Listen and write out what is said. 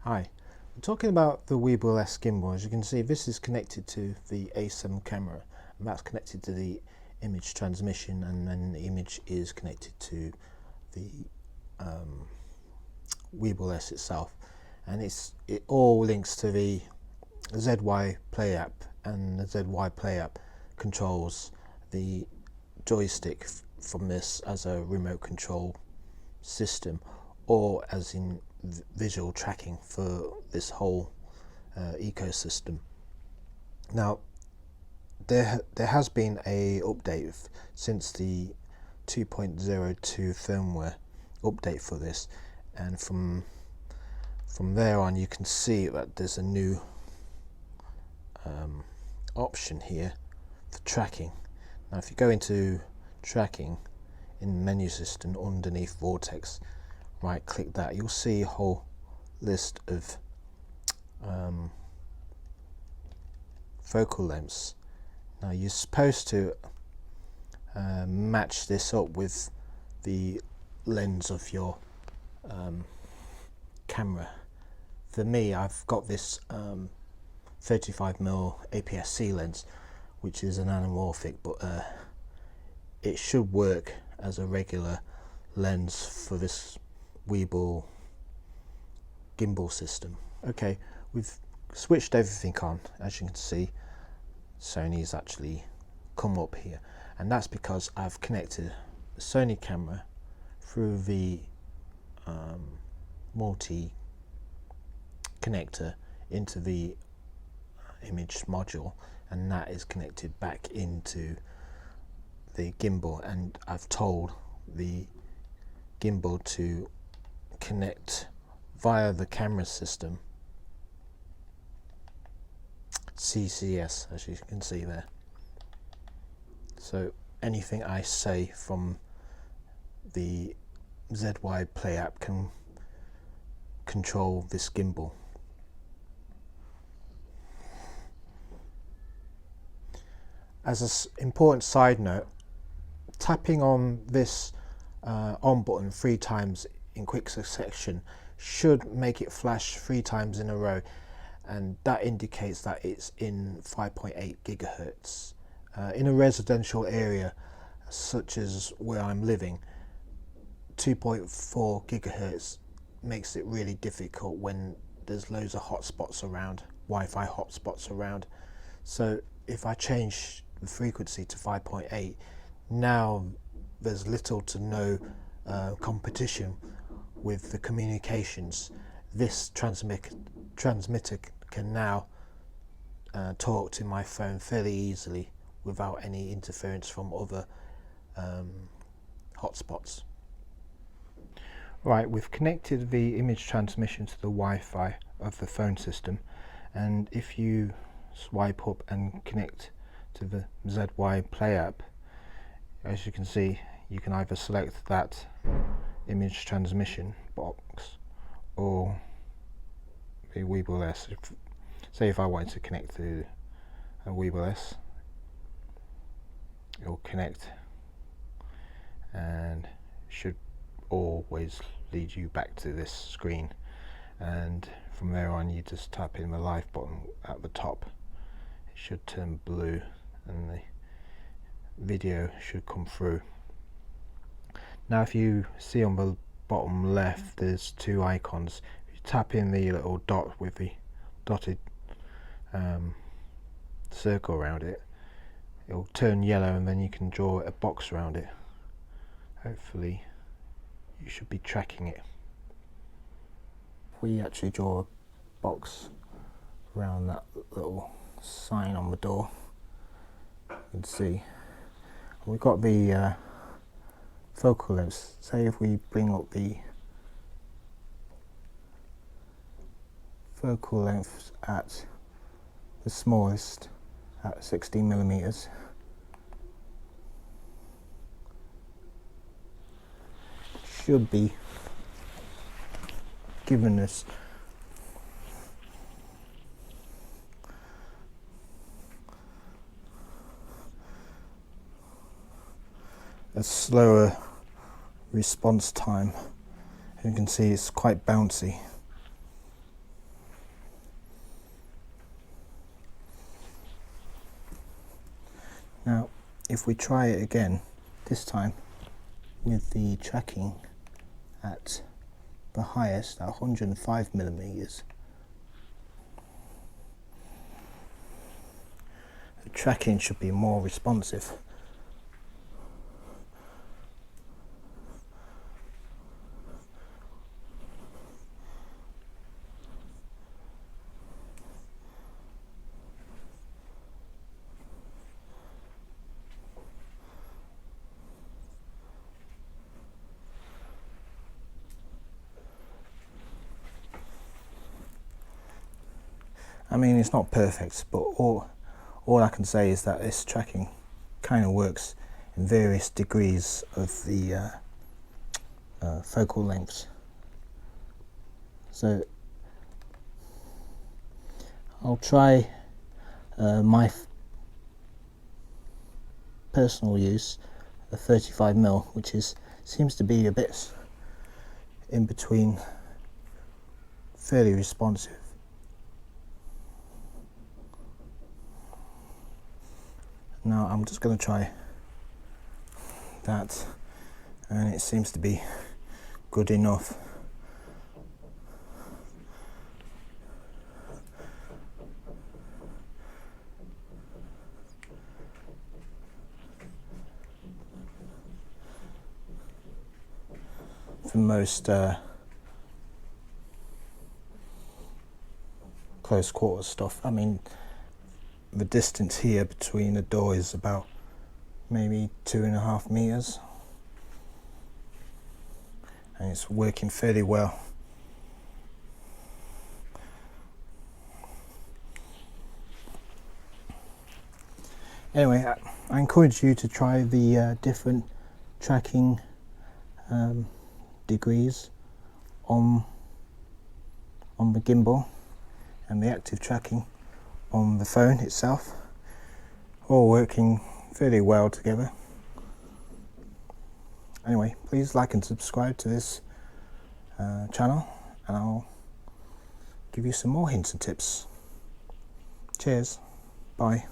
Hi, we're talking about the weebil S gimbal. As you can see, this is connected to the A7 camera, and that's connected to the image transmission, and then the image is connected to the weebil S itself, and it all links to the ZY Play app, and the ZY Play app controls the joystick from this as a remote control system, or as in visual tracking for this whole ecosystem. Now there has been a update since the 2.02 firmware update for this, and from there on you can see that there's a new option here for tracking. Now if you go into tracking in the menu system underneath Vortex, right click that, you'll see a whole list of focal lengths. Now you're supposed to match this up with the lens of your camera. For me, I've got this 35mm APS-C lens, which is an anamorphic, but it should work as a regular lens for this weebil gimbal system. Okay, we've switched everything on. As you can see, Sony's actually come up here, and that's because I've connected the Sony camera through the multi connector into the image module, and that is connected back into the gimbal, and I've told the gimbal to connect via the camera system CCS, as you can see there. So anything I say from the ZY Play app can control this gimbal. As an important side note, tapping on this on button 3 times in quick succession should make it flash 3 times in a row, and that indicates that it's in 5.8 gigahertz. In a residential area such as where I'm living, 2.4 gigahertz makes it really difficult when there's loads of hotspots around, Wi-Fi hotspots around. So if I change the frequency to 5.8, now there's little to no competition with the communications. This transmitter can now talk to my phone fairly easily without any interference from other hotspots. Right, we've connected the image transmission to the Wi-Fi of the phone system, and if you swipe up and connect to the ZY Play app, as you can see, you can either select that image transmission box or the weebil S. Say if I wanted to connect to a weebil S, it will connect and should always lead you back to this screen, and from there on you just tap in the live button at the top. It should turn blue and the video should come through. Now if you see on the bottom left there's 2 icons. If you tap in the little dot with the dotted circle around it, it'll turn yellow, and then you can draw a box around it. Hopefully you should be tracking it. We actually draw a box around that little sign on the door. You can see we've got the focal lengths. Say if we bring up the focal length at the smallest at 16mm, should be giving us a slower response time. You can see it's quite bouncy. Now if we try it again, this time with the tracking at the highest at 105 millimeters, the tracking should be more responsive. I mean, it's not perfect, but all I can say is that this tracking kind of works in various degrees of the focal lengths. So I'll try my personal use, a 35mm, which seems to be a bit in between, fairly responsive. Now I'm just going to try that, and it seems to be good enough. For most close quarters stuff, I mean, the distance here between the door is about maybe 2.5 meters, and it's working fairly well. Anyway, I encourage you to try the different tracking degrees on the gimbal and the active tracking on the phone itself, all working fairly well together. Anyway, please like and subscribe to this channel, and I'll give you some more hints and tips. Cheers, bye.